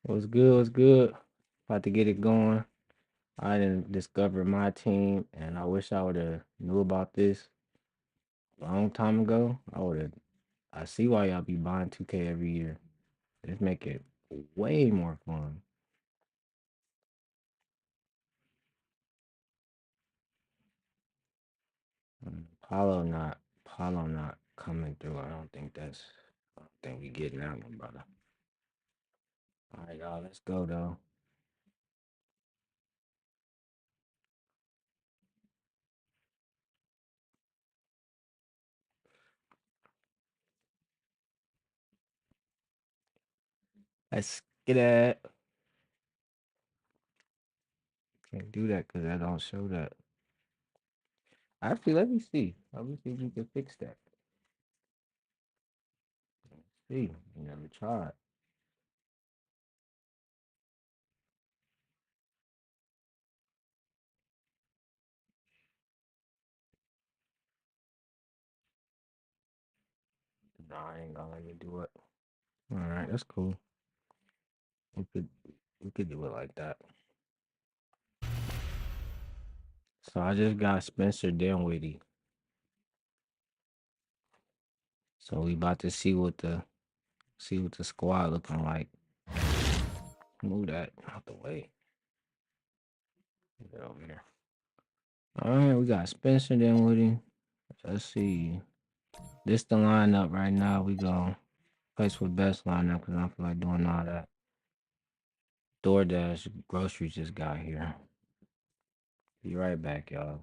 What's good? What's good? About to get it going. I didn't discover my team, and I wish I would have knew about this a long time ago. I would have. I see why y'all be buying 2K every year. Just make it way more fun. Paulo not coming through. I don't think that's. I don't think we getting that one, brother. All right, y'all. Let's go though. Let's get that. Can't do that because I don't show that. Actually, let me see. Let me see if we can fix that. See, you never tried. Nah, I ain't gonna let me do it. All right, that's cool. We could we could do it like that. So I just got Spencer Dinwiddie. So we about to see what the squad looking like. Move that out the way. Get over here. All right, we got Spencer Dinwiddie. Let's see. This the lineup right now. We go place for best lineup because I don't feel like doing all that. DoorDash groceries just got here. Be right back, y'all.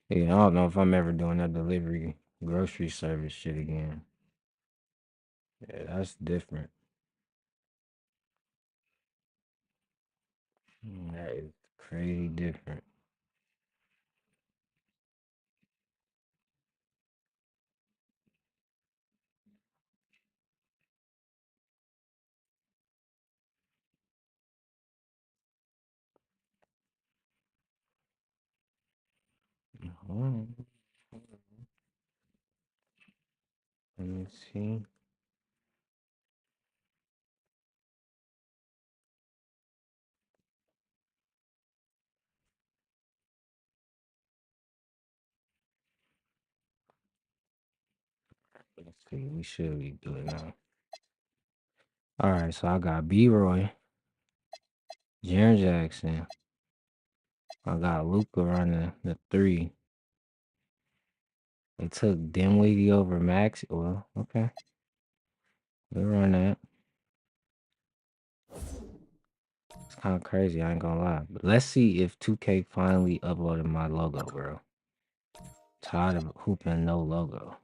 Yeah, I don't know if I'm ever doing that delivery grocery service shit again. Yeah, that's different. That is crazy different. on. Let me see. Let's see. We should be good now. All right, so I got B Roy, Jaren Jackson. I got Luca running the three. They took Dinwiddie over Max. Well, okay. We'll run that. It's kind of crazy, I ain't gonna lie. But let's see if 2K finally uploaded my logo, bro. Tired of hooping no logo.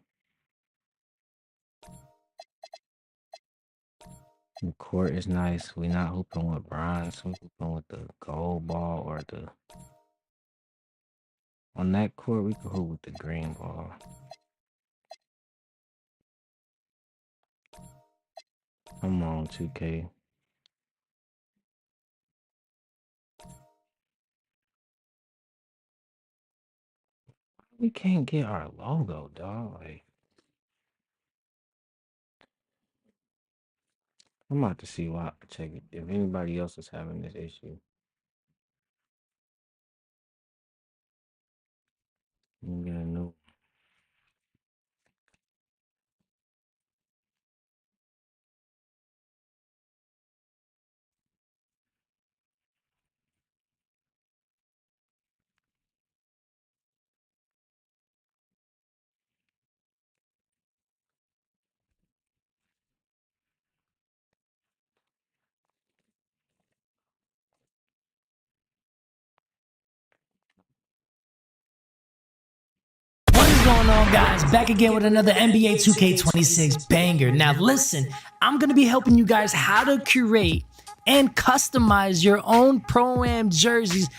The court is nice. We not hooping with bronze. We hooping with the gold ball or the... On that court, we could hoop with the green ball. Come on, 2K. We can't get our logo, dog. Like, I'm about to see why. Check it. If anybody else is having this issue. Let me get a new... What is going on, guys? Back again with another NBA 2K26 banger. Now, listen, I'm going to be helping you guys how to curate and customize your own Pro-Am jerseys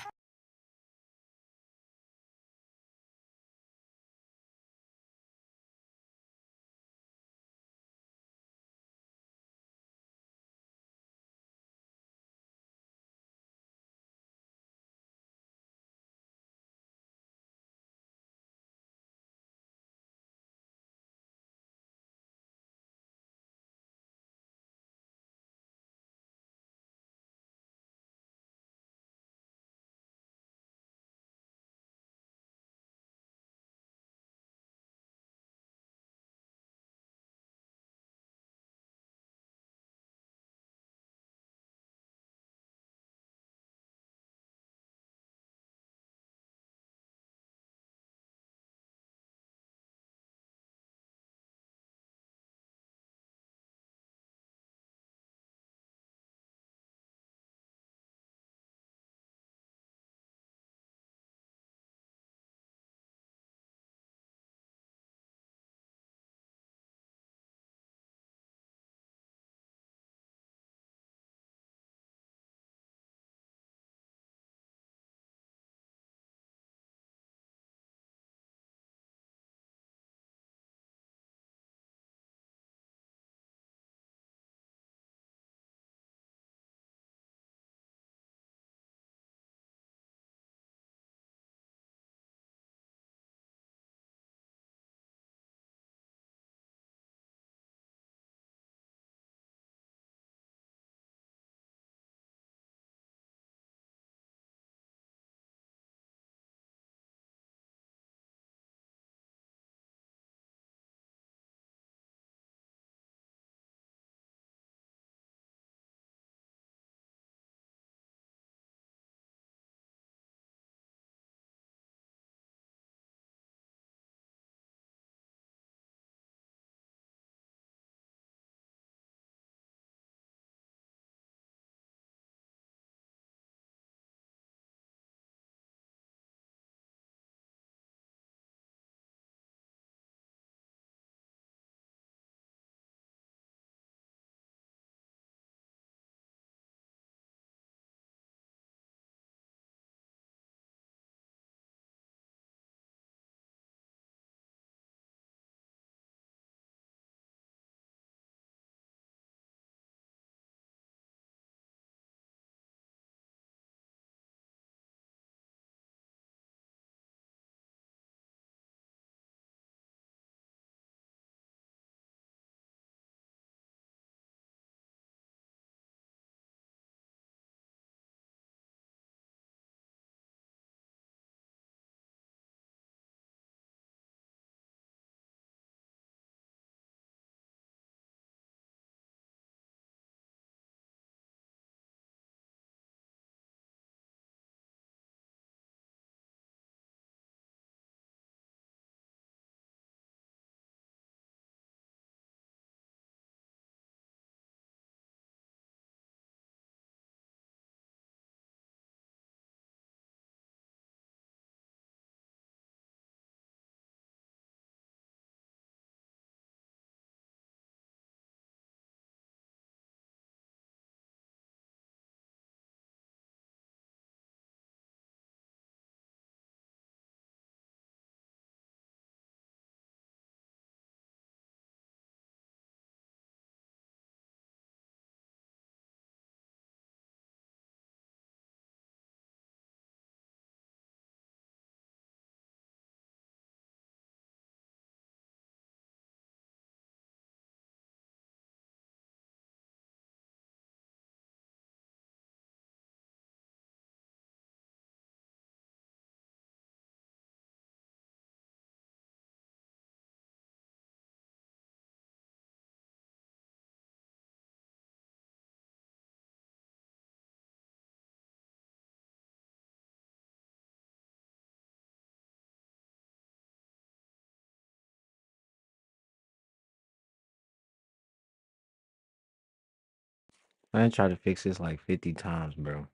I done tried to fix this like 50 times, bro.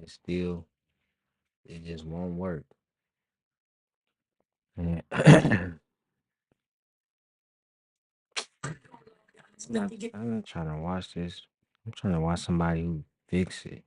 It still, it just won't work. And I'm not trying to watch this. I'm trying to watch somebody who fix it.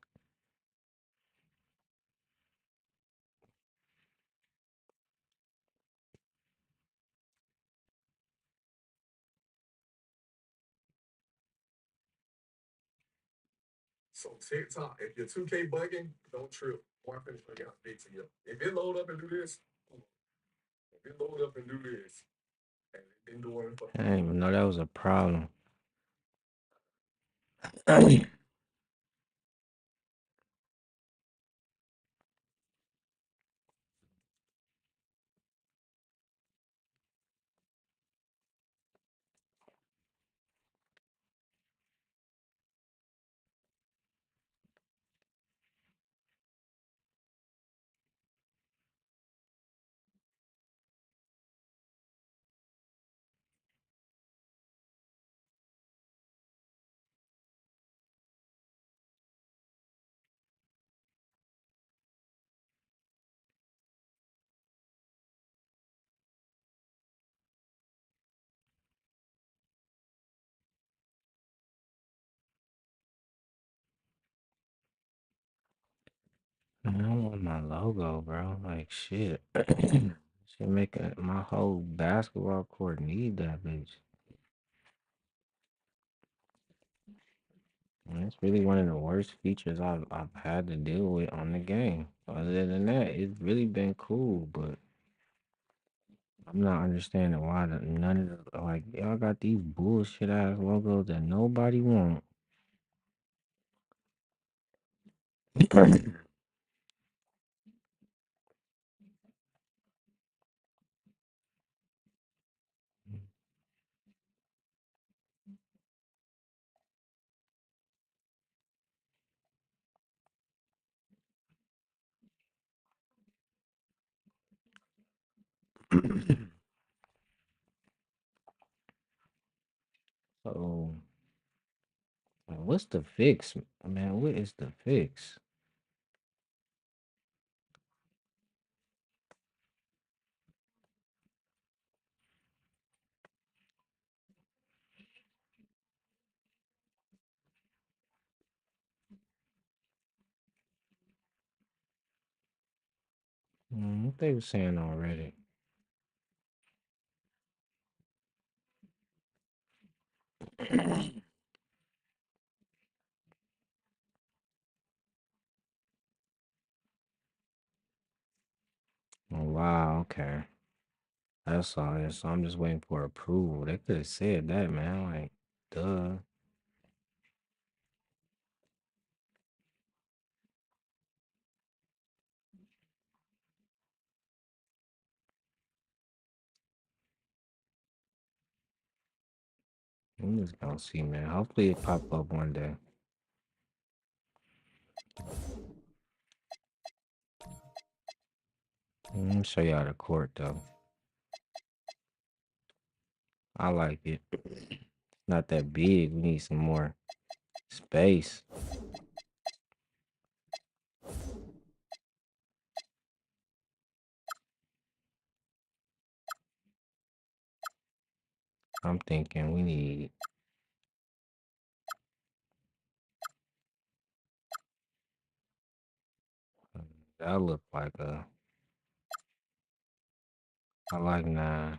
So TikTok, if you're 2K bugging, don't trip. Before I finish, I got big to you. If it load up and do this, if it load up and do this, and it been doing it for I didn't even know that was a problem. Man, I want my logo, bro. Like shit. Should make my whole basketball court need that bitch. And it's really one of the worst features I've had to deal with on the game. Other than that, it's really been cool, but I'm not understanding why none of the like y'all got these bullshit ass logos that nobody want. So, like, what's the fix, man? What is the fix? What they were saying already. Oh, wow, okay. That's all it is. So I'm just waiting for approval. They could have said that, man. Like, duh. I'm just gonna see, man. Hopefully it pop up one day. Let me show y'all the court though. I like it. Not that big. We need some more space. I'm thinking we need that look like I like 9.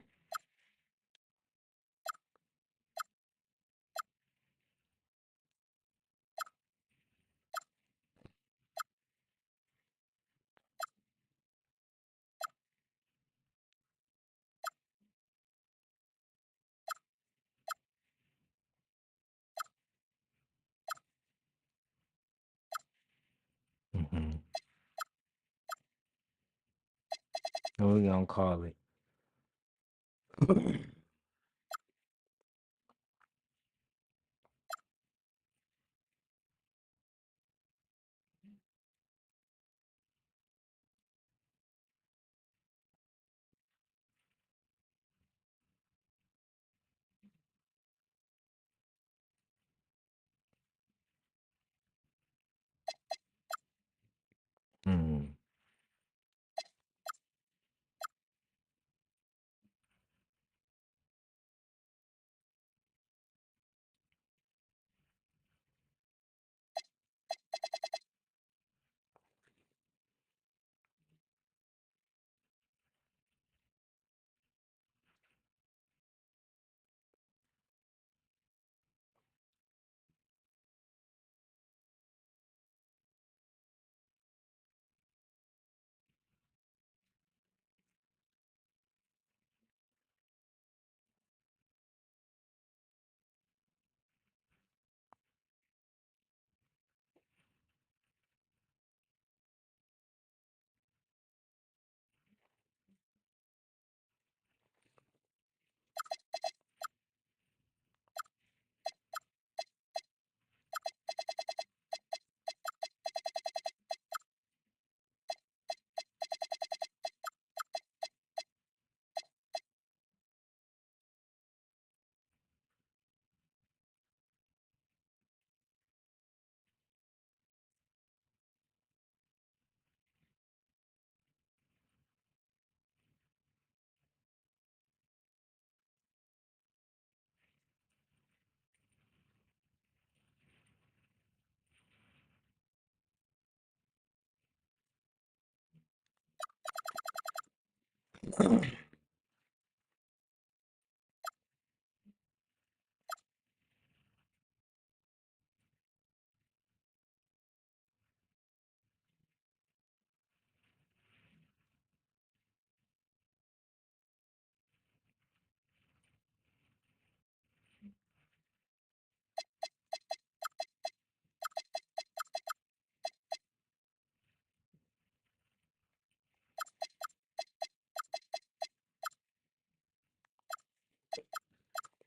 Mm-hmm. What we gonna call it?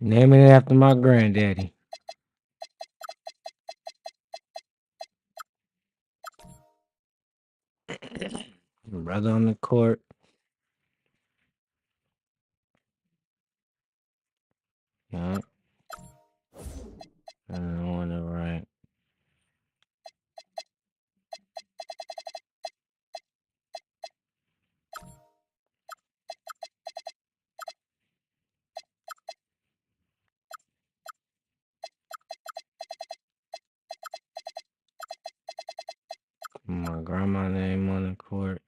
Naming it after my granddaddy. Brother on the court. Yeah. I don't want to right. My grandma name on the court.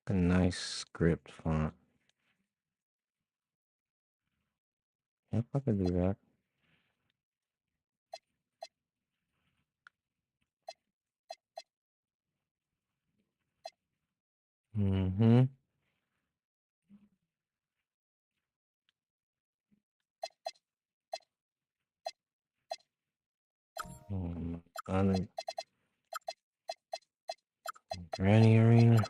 A nice script font. Yep, I could do that. Mm-hmm. On Granny Arena.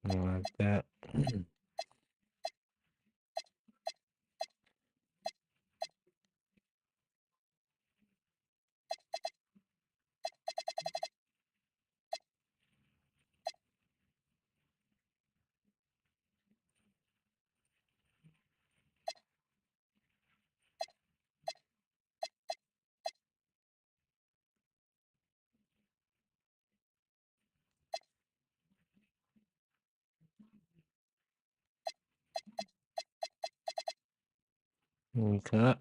Like that. Okay.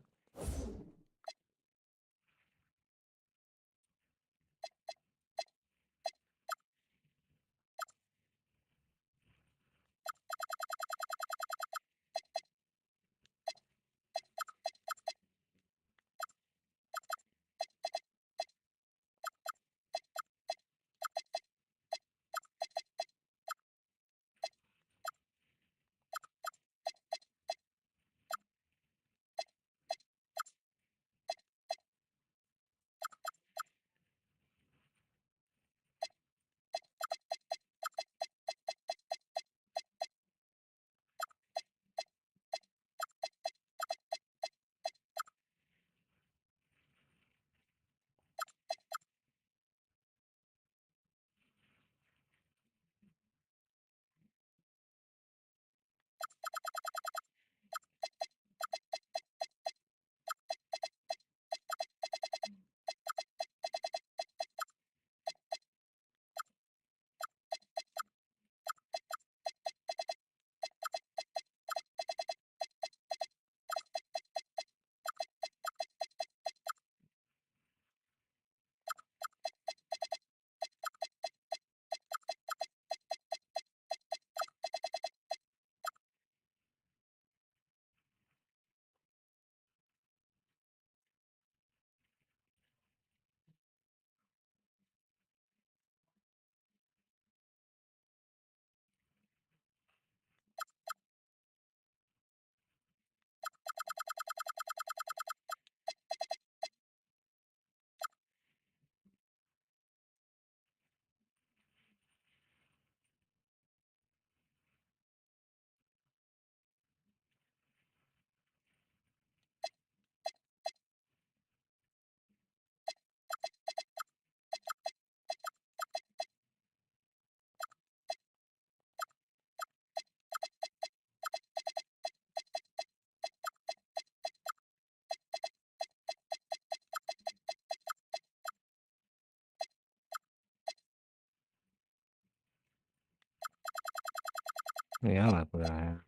Yeah, I like what I have.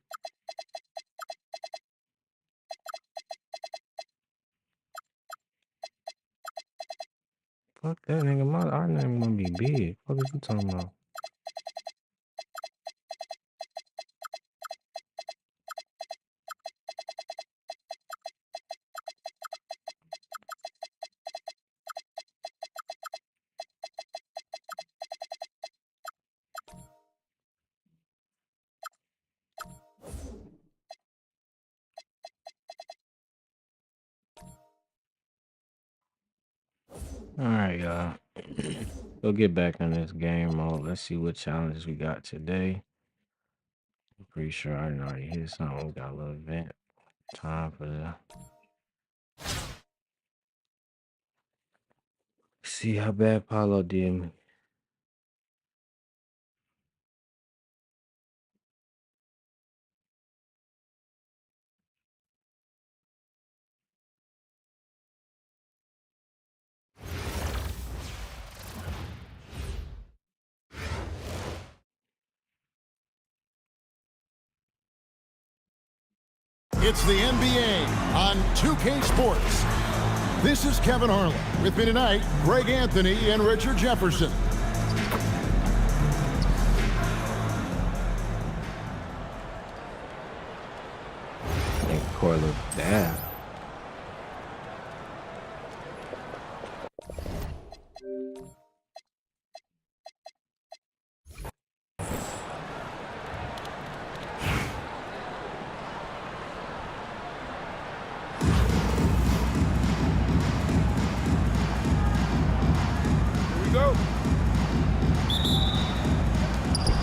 Fuck that nigga. Our name gonna be big. What is you talking about? All right, y'all. We'll get back on this game mode. Let's see what challenges we got today. I'm pretty sure I didn't already hit something. We got a little event time for the. See how bad Paulo did me. It's the NBA on 2K Sports. This is Kevin Harlan. With me tonight, Greg Anthony and Richard Jefferson. I think Core look bad.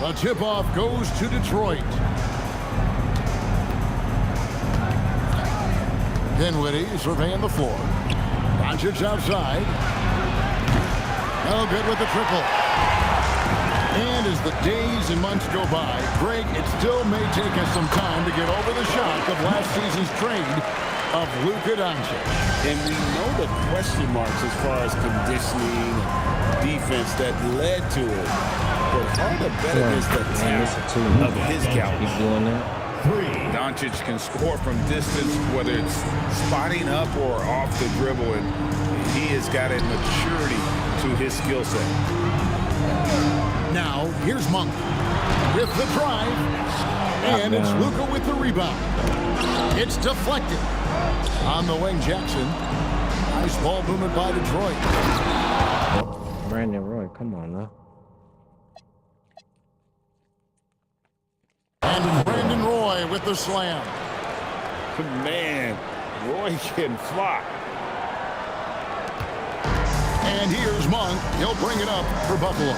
The tip-off goes to Detroit. Dinwiddie surveying the floor. Doncic outside. No good with the triple. And as the days and months go by, Greg, it still may take us some time to get over the shock of last season's trade of Luka Doncic. And we know the question marks as far as conditioning and defense that led to it. But hard to bet against the talent of his caliber. Keep doing that. Doncic can score from distance, whether it's spotting up or off the dribble, and he has got a maturity to his skill set. Now, here's Monk with the drive, and it's Luka with the rebound. It's deflected. On the wing, Jackson. Nice ball movement by Detroit. Brandon Roy, come on now. And Brandon Roy with the slam. Man, Roy can fly. And here's Monk. He'll bring it up for Buffalo.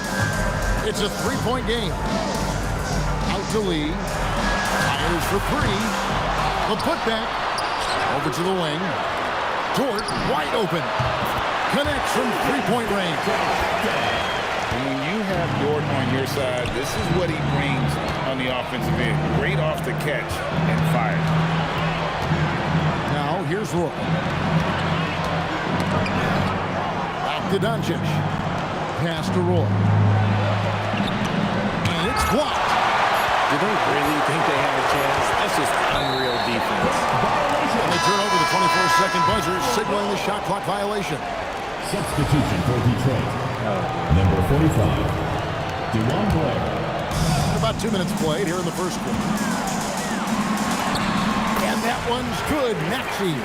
It's a three-point game. Out to Lee. Fires for three. The putback. Over to the wing. Dort wide open. Connects from three-point range. And when you have Dort on your side, this is what he brings on the offensive end. Great off the catch and fire. Now here's Roy. Back to Doncic. Pass to Roy. And it's blocked. Do they really think they have a chance? That's just unreal defense. And they turn over the 24-second buzzer, signaling the shot clock violation. Substitution for Detroit. Number 45, DeJuan Blair. About 2 minutes played here in the first quarter. And that one's good. Maxey.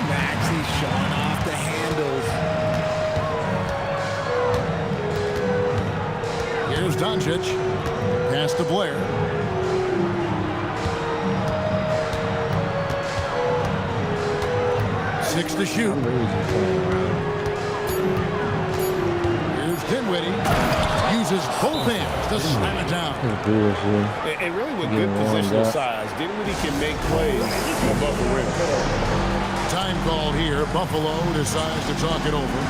Maxey showing off the handles. Here's Doncic. Pass to Blair. Six to shoot. Here's Dinwiddie. Uses both hands to slam it down. And really with good positional size, Dinwiddie can make plays above the rim. Time called here. Buffalo decides to talk it over.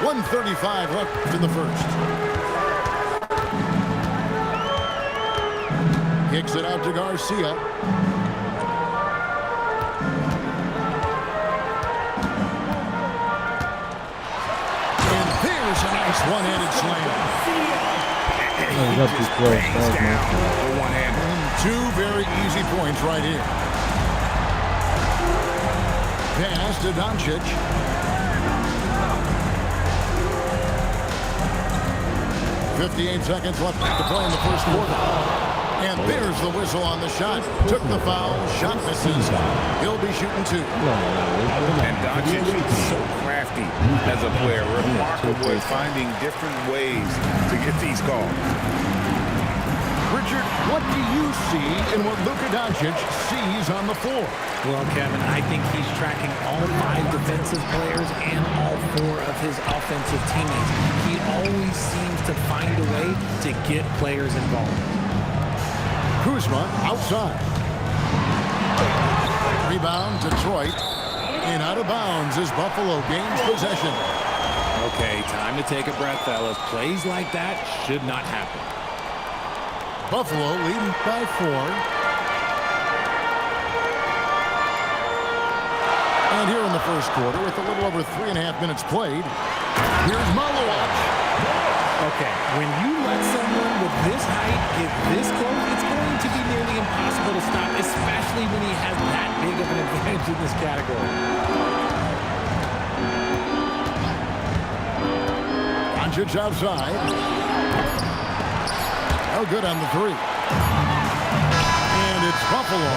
.135 left in the first. Kicks it out to Garcia. one-handed slam. He's up too close. Bangs down for one-hander. Two very easy points right here. Pass to Doncic. .58 seconds left to play in the first quarter. And there's the whistle on the shot. Took the foul. Shot misses. He'll be shooting two. And Doncic is so crafty as a player. Remarkable at finding different ways to get these calls. Richard, what do you see in what Luka Doncic sees on the floor? Well, Kevin, I think he's tracking all 5 defensive players and all 4 of his offensive teammates. He always seems to find a way to get players involved. Kuzma outside. Rebound, Detroit. And out of bounds as Buffalo gains possession. Okay, time to take a breath, fellas. Plays like that should not happen. Buffalo leading by 4. And here in the first quarter, with a little over 3.5 minutes played, here's Malowacz. Okay, when you let someone with this height get this close, it's going to be nearly impossible to stop, especially when he has that big of an advantage in this category. Doncic outside. No good on the 3. And it's Buffalo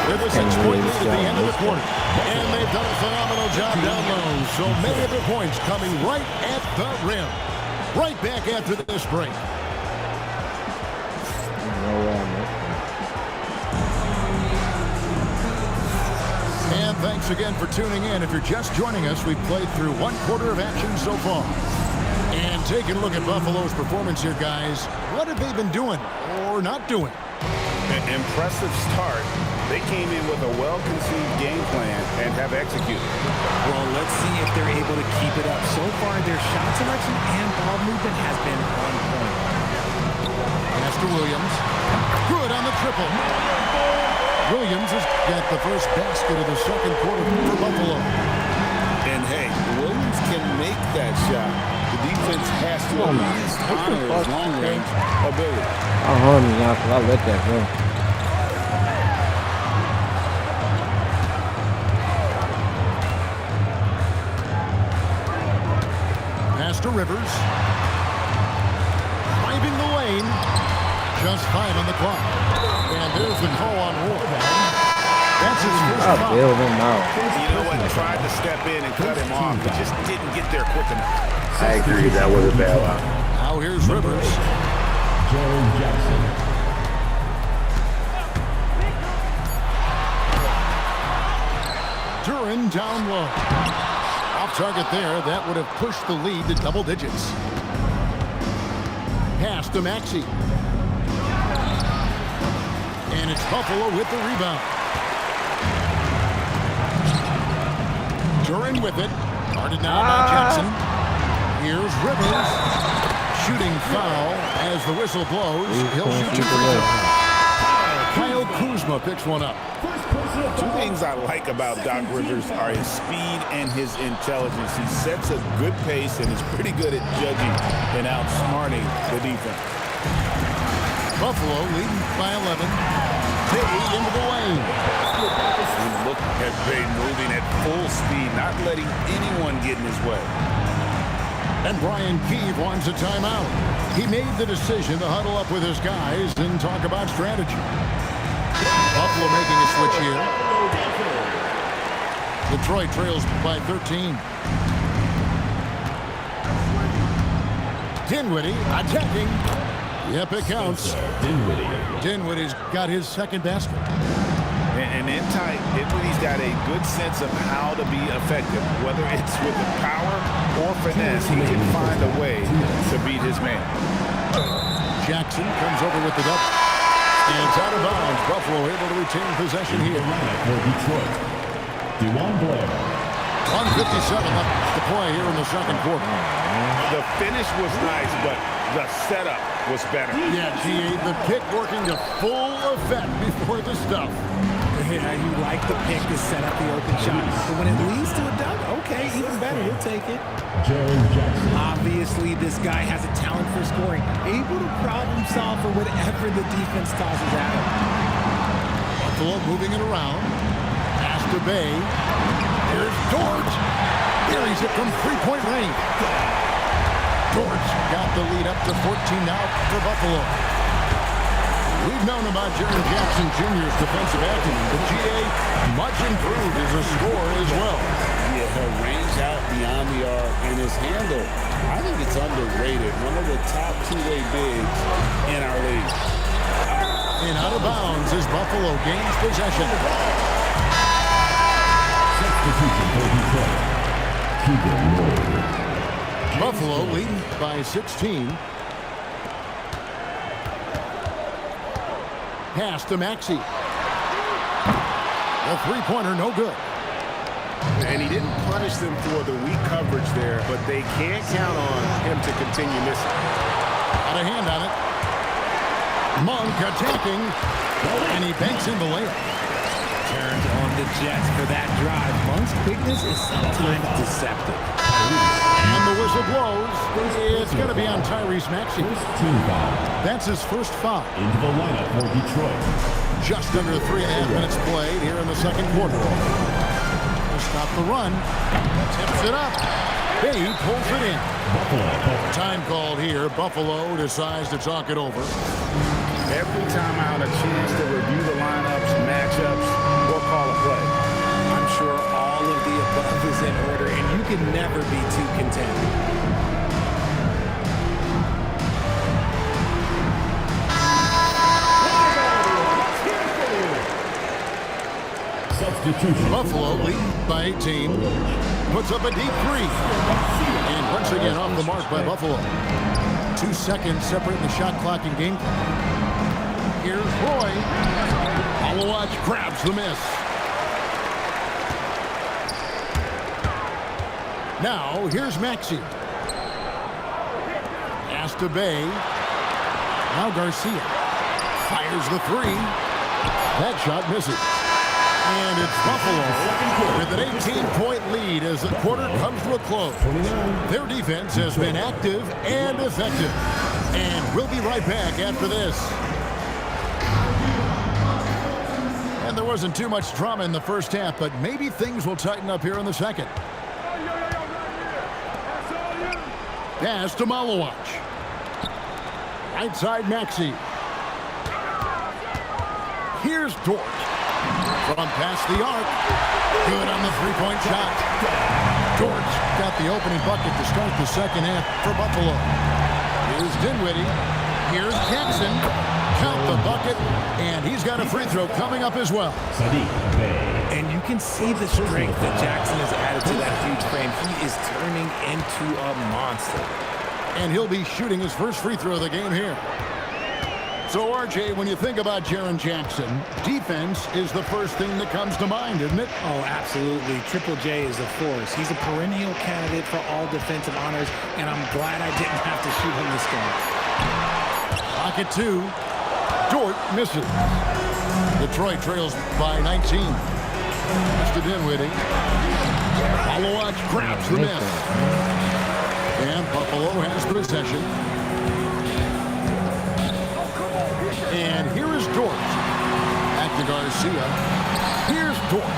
with a 6-point lead at the end of the quarter. And they've done a phenomenal job down low. So many of the points coming right at the rim. Right back after this break. And thanks again for tuning in. If you're just joining us, we've played through 1 quarter of action so far. And taking a look at Buffalo's performance here, guys. What have they been doing or not doing? An impressive start. They came in with a well-conceived game plan and have executed. Well, let's see if they're able to keep it up. So far, their shot selection and ball movement has been on point. Master Williams. Good on the triple. Williams has got the first basket of the second quarter for Buffalo. And hey, Williams can make that shot. The defense has to at least honor his long-range ability. I'll harm you now because I let that go. Pass to Rivers. Driving the lane. Just 5 on the clock. And there's the call on Ward. That's his first I'll foul. bail him out. You know what? Tried to step in and cut him off, but just didn't get there quick enough. I agree, that was a bailout. Now here's Rivers. Jaren Jackson. Duran down low. Off target there. That would have pushed the lead to double digits. Pass to Maxey. And it's Buffalo with the rebound. Duran with it. Guarded now by Jackson. Here's Rivers. Shooting foul as the whistle blows. He'll shoot 2 free throws. Kyle Kuzma picks one up. 2 things I like about Doc Rivers are his speed and his intelligence. He sets a good pace and is pretty good at judging and outsmarting the defense. Buffalo leading by 11. Bay into the lane. And look at Bay moving at full speed, not letting anyone get in his way. And Brian Keefe wants a timeout. He made the decision to huddle up with his guys and talk about strategy. Buffalo making a switch here. Detroit trails by 13. Dinwiddie attacking. Yep, it counts. Dinwiddie's got his second basket. And in tight, Dinwiddie's got a good sense of how to be effective. Whether it's with the power or finesse, he can find a way to beat his man. Jackson comes over with the double. And it's out of bounds. Buffalo able to retain possession here. For Detroit, DeJuan Blair. 1:57 left to play here in the second quarter. The finish was nice, but the setup was better. Yeah, GA, the pick working to full effect before the stuff. Yeah, you like the pick to set up the open shot. But when it leads to a dunk, okay, even better. You'll take it. Jaron Jackson. Obviously, this guy has a talent for scoring. Able to problem solve for whatever the defense tosses at him. Buffalo moving it around. Pass to Bay. Here's George. Buries it from three-point range. George got the lead up to 14 now for Buffalo. We've known about Jaron Jackson Jr.'s defensive acumen, but GA much improved as a scorer as well. Yeah, her range out beyond the arc and his handle, I think it's underrated. One of the top two-way bigs in our league. And out of bounds as Buffalo gains possession. Substitution for Detroit. Keegan Murray. Buffalo leading by 16. Pass to Maxey. The three-pointer, no good. And he didn't punish them for the weak coverage there, but they can't count on him to continue missing. Got a hand on it. Monk attacking, and he banks in the layup. Turns on the Jets for that drive. Monk's quickness is sometimes deceptive. And the whistle blows. It's going to be on Tyrese Maxey. Team foul. That's his first foul. Into the lineup for Detroit. Just under 3.5 minutes played here in the second quarter. We'll stop the run. Tips it up. Bay pulls it in. Buffalo. Time called here. Buffalo decides to talk it over. Every time out, a chance to review the lineups, matchups, or call a play. I'm sure all of the above is in order, and you can never be too content. Substitution. Buffalo lead by 18. Puts up a deep three. And once again off the mark by Buffalo. 2 seconds separating the shot clock and game clock. Here's Roy. Alowatch grabs the miss. Now, here's Maxey. Pass to Bay. Now Garcia. Fires the three. That shot misses. And it's Buffalo with an 18-point lead as the quarter comes to a close. Their defense has been active and effective. And we'll be right back after this. And there wasn't too much drama in the first half, but maybe things will tighten up here in the second. Pass to Malowatch. Right side Maxey. Here's Dort. From past the arc. Good on the three-point shot. Dort got the opening bucket to start the second half for Buffalo. Here's Dinwiddie. Here's Jackson. Count the bucket, and he's got a free throw coming up as well. Saddiq Bey. And you can see the strength that Jackson has added to that huge frame. He is turning into a monster. And he'll be shooting his first free throw of the game here. So, RJ, when you think about Jaron Jackson, defense is the first thing that comes to mind, isn't it? Oh, absolutely. Triple J is a force. He's a perennial candidate for all defensive honors, and I'm glad I didn't have to shoot him this game. Pocket two. Dort misses. Detroit trails by 19. Mr. Dinwiddie. Alowatch grabs the miss. And Buffalo has possession. And here is Dort. Back to Garcia. Here's Dort.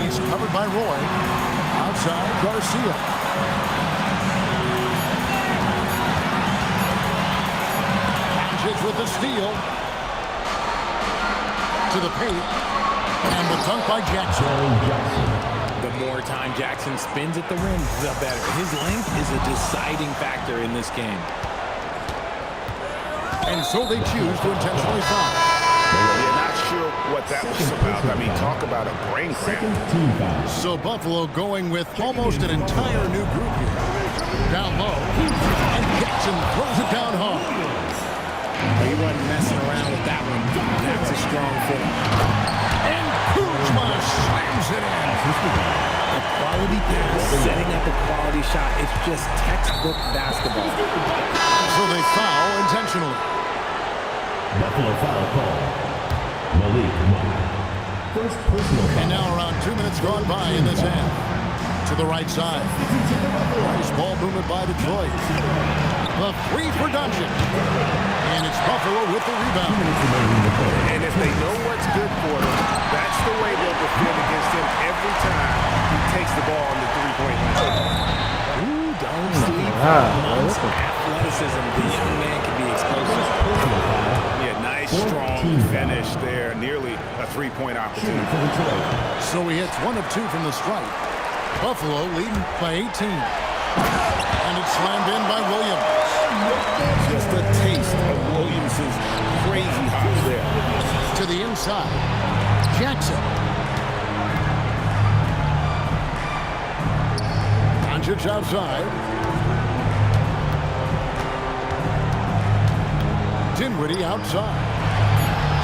He's covered by Roy. Outside Garcia. Magic with the steal. To the paint. And the dunk by Jackson. The more time Jackson spins at the rim, the better. His length is a deciding factor in this game. And so they choose to intentionally foul. You're not sure what that was about. I mean, talk about a brain cramp. So Buffalo going with almost an entire new group here. Down low. And Jackson throws it down hard. He wasn't messing around with that one. That's a strong foot. And Kuzma slams it in. A quality pass, setting up a quality shot. It's just textbook basketball. So they foul intentionally. Buffalo foul call. Malik Monk. First personal foul. And now around 2 minutes gone by in this half. To the right side. Nice ball movement by Detroit. The three for Doncic. And it's Buffalo with the rebound. And if they know what's good for them, that's the way they'll defend against him every time he takes the ball on the three-point line. Ooh, don't sleep. Athleticism. The young man can be explosive. Yeah, nice, strong finish there. Nearly a three-point opportunity. So he hits 1 of 2 from the stripe. Buffalo leading by 18. And it's slammed in by Williams. Just a taste of Williams's crazy hops there. To the inside. Jackson. Doncic outside. Dinwiddie outside.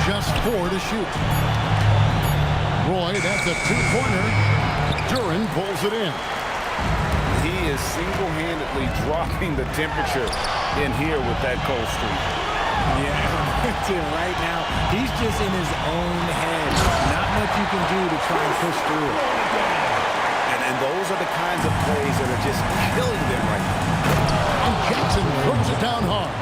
Just 4 to shoot. Roy, that's a 2-pointer. Duran pulls it in. He is single-handedly dropping the temperature in here with that cold streak. Yeah, right now, he's just in his own head. Not much you can do to try and push through it. And those are the kinds of plays that are just killing them right now. And Jackson throws it down hard.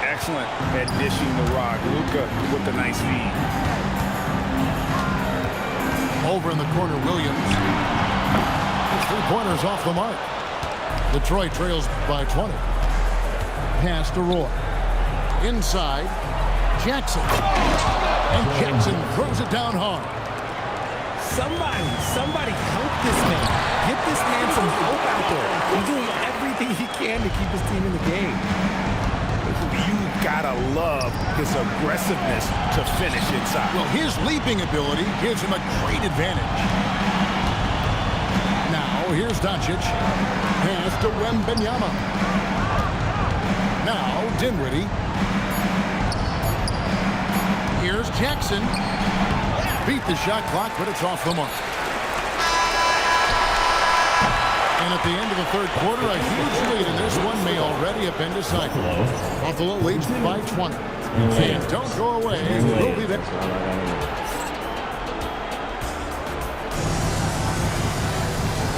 Excellent at dishing the rock. Luka with the nice feed. Over in the corner, Williams. His 3-pointers off the mark. Detroit trails by 20. Pass to Roy. Inside, Jackson. And Jackson throws it down hard. Somebody help this man. Get this man some hope out there. He's doing everything he can to keep his team in the game. You gotta love his aggressiveness to finish inside. Well, his leaping ability gives him a great advantage. Now, here's Doncic. Pass to Wembanyama. Now, Dinwiddie. Here's Jackson. Beat the shot clock, but it's off the mark. And at the end of the third quarter, a huge lead, and this one may already have been decided. Buffalo leads by 20. And don't go away. We'll be there.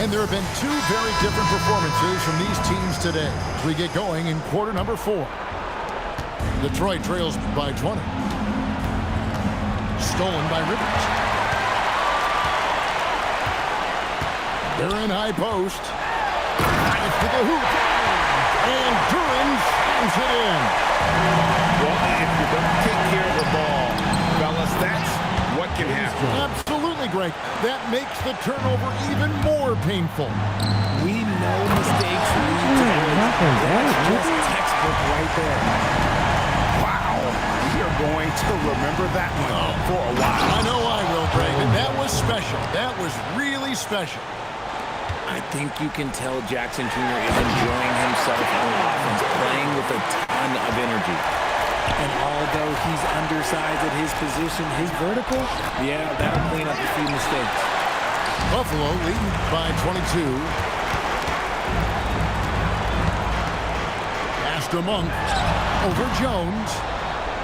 And there have been 2 very different performances from these teams today as we get going in quarter number 4. Detroit trails by 20. Stolen by Rivers. They're in high post. Nice to the hoop. And Duran slams it in. Well, if you don't take care of the ball, fellas, that's what can happen. Absolutely great. That makes the turnover even more painful. We know mistakes lead to wins. That's just textbook right there. Wow. We are going to remember that one for a while. I know I will, Brandon. That was special. That was really special. I think you can tell Jackson Jr. is enjoying himself on offense, playing with a ton of energy. And although he's undersized at his position, his vertical, yeah, that'll clean up a few mistakes. Buffalo leading by 22. Pass to Monk. Over Jones.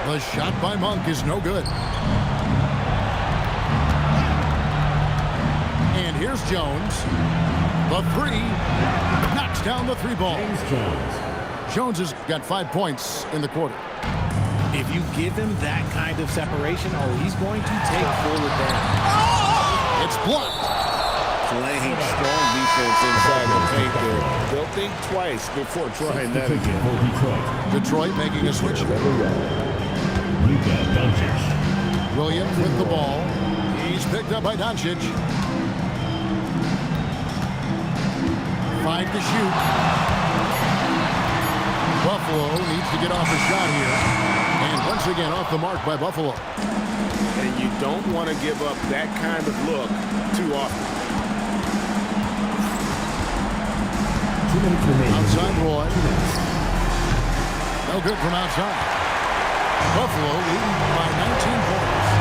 The shot by Monk is no good. And here's Jones. The 3 knocks down the 3 ball. Jones has got 5 points in the quarter. If you give him that kind of separation, he's going to take full advantage. It's blocked. Playing strong defense inside the paint there. They'll think twice before trying that again. Detroit making a switch. Williams with the ball. He's picked up by Doncic. 5 to shoot. Buffalo needs to get off a shot here. And once again off the mark by Buffalo. And you don't want to give up that kind of look too often. Outside Roy. No good from outside. Buffalo leading by 19 points.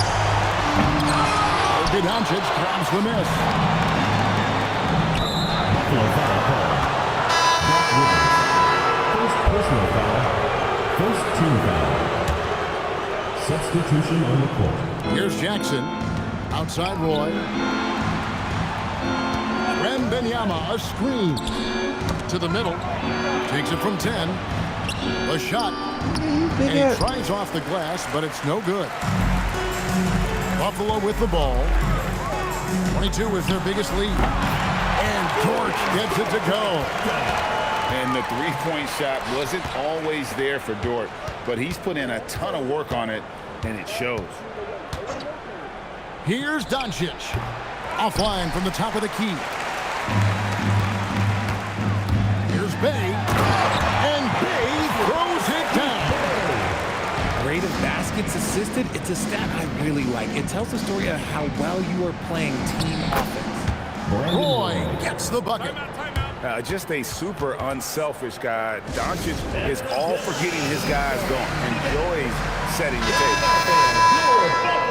Doncic grabs the miss. First personal foul. First team foul. Substitution on the court. Here's Jackson. Outside Roy. Wembanyama, a screen. To the middle. Takes it from 10. A shot. And he tries off the glass, but it's no good. Buffalo with the ball. 22 is their biggest lead. And George gets it to go. And the three-point shot wasn't always there for Dort, but he's put in a ton of work on it, and it shows. Here's Doncic. Offline from the top of the key. Here's Bay. And Bay throws it down. Rate of baskets assisted, it's a stat I really like. It tells the story of how well you are playing team offense. Roy gets the bucket. Just a super unselfish guy. Doncic is all for getting his guys going. Enjoys setting the table.